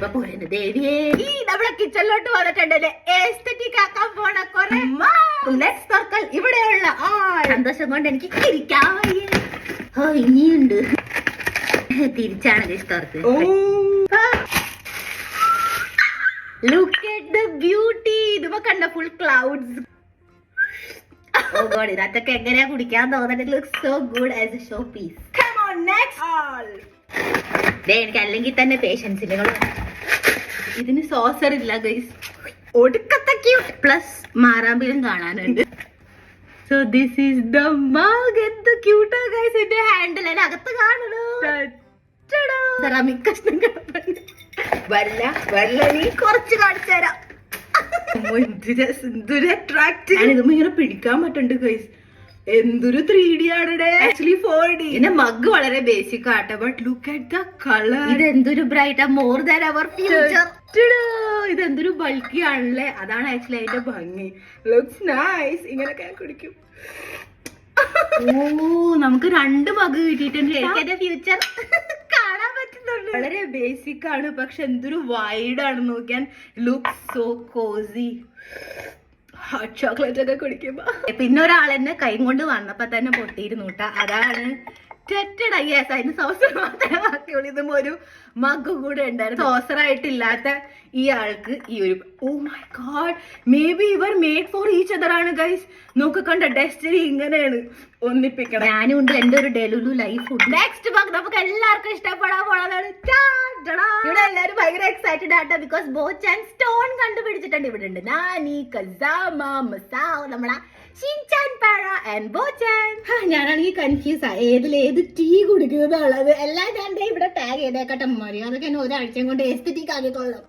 ഇപ്പൊ പോരുന്നു ദേവിയേ. ഈ നമ്മളെ കിച്ചണിലോട്ട് വന്നിട്ടുണ്ടല്ലേ എസ്തെറ്റിക് ആക്കാൻ പോണ കൊറേ നെക്സ്റ്റ് സർക്കിൾ ഇവിടെയുള്ള സന്തോഷം കൊണ്ട് എനിക്ക് ഇരിക്കാം. ഇനിയുണ്ട് തിരിച്ചാണ് ഇഷ്ടർക്ക്. Look at the beauty. ഇതുമ്പോ കണ്ട ഫുൾ ക്ലൗഡ്സ്. Oh god, ഇതൊക്കെ എങ്ങനെയാ കുടിക്കാൻ തോന്നുന്നത്. It looks so good as a showpiece. Come on, next all. എനിക്ക് അല്ലെങ്കിൽ തന്നെ പേഷ്യൻസ് ഇല്ല. ഇതിന് സോസർ ഇല്ല ഗൈസ്. ഒടുക്കത്തെ ക്യൂട്ട് പ്ലസ് മാറാമ്പിലും കാണാനുണ്ട്. So this is the mug. എന്ത് ക്യൂട്ടാ ഗൈസ്. ഇതിന്റെ ഹാൻഡിൽ അതിനകത്ത് കാണണോ. സെറാമിക് കഷ്ണം വല്ല നീ കുറച്ച് കാണിച്ചു തരാം. ഇങ്ങനെ പിടിക്കാൻ പറ്റുന്നുണ്ട് ഗൈസ്. എന്തൊരു 3D ആണ്. Actually 4D. ഇതിന്റെ മഗ് വളരെ ബേസിക് ആട്ടെ. But look at the colour. ഇത് എന്തൊരു bright. More than our future. ഇതെന്തൊരു ബൾക്കി ആണല്ലേ. അതാണ് ആക്ച്വലി അതിന്റെ ഭംഗി. Looks nice. ഇങ്ങനൊക്കെ ഞാൻ കുടിക്കും. നമുക്ക് 2 മഗ് കിട്ടിയിട്ടുണ്ട്. ഫ്യൂച്ചർ കാണാൻ പറ്റുന്നുണ്ട്. വളരെ ബേസിക് ആണ് പക്ഷെ എന്തൊരു വൈഡ് ആണ് നോക്കിയാൽ. Look so cosy. Hot chocolate ഒക്കെ കുടിക്കുമ്പോ. പിന്നെ ഒരാളെന്നെ കൈ കൊണ്ട് വന്നപ്പോ തന്നെ പൊട്ടിയിരുന്നു കേട്ടാ. അതാണ് അതിന് സോസർ മാത്രമേ ബാക്കിയുള്ളൂ. ഇതും ഒരു മഗ് കൂടെ ഉണ്ടായിരുന്നു. സോസർ ആയിട്ടില്ലാത്ത ഈ ആൾക്ക് ഈ ഒരു oh my god maybe ഇവർ മേഡ് ഫോർ ഈച്ച് അതർ ആണ് ഗൈസ്. നോക്കണ്ട ഡെസ്റ്റിനി ഇങ്ങനെയാണ് ഒന്നിപ്പിക്കണം. ഞാനും ഉണ്ട് എന്റെ ഒരു ഡെലുലു ലൈഫ് ഉണ്ട്. നെക്സ്റ്റ് മഗ് നമുക്ക് എല്ലാവർക്കും ഇഷ്ടപ്പെടാൻ പോണതാണ്. ഇവിടെ എല്ലാവരും ഭയങ്കര എക്സൈറ്റഡ് ആട്ടോ ബിക്കോസ് ബോച്ചാൻ സ്റ്റോൺ കണ്ടുപിടിച്ചിട്ടുണ്ട്. ഇവിടെ ഉണ്ട് നാനി, കസാമ, മസാവ്, നമ്മളെ ഷിൻചാൻ പാഴ ആൻഡ് ബോച്ചാൻ. ഞാനാണെങ്കിൽ കൺഫ്യൂസ് ആ ഏത് ടീ കുടിക്കുന്നതുള്ളത്. എല്ലാം ഞാൻ ഇവിടെ ടാഗ് ചെയ്തേക്കട്ടെ. മര്യാദക്ക് എന്നെ ഒരാഴ്ചയും കൊണ്ട് എസ്തെറ്റിക് ആക്കിക്കൊള്ളാം.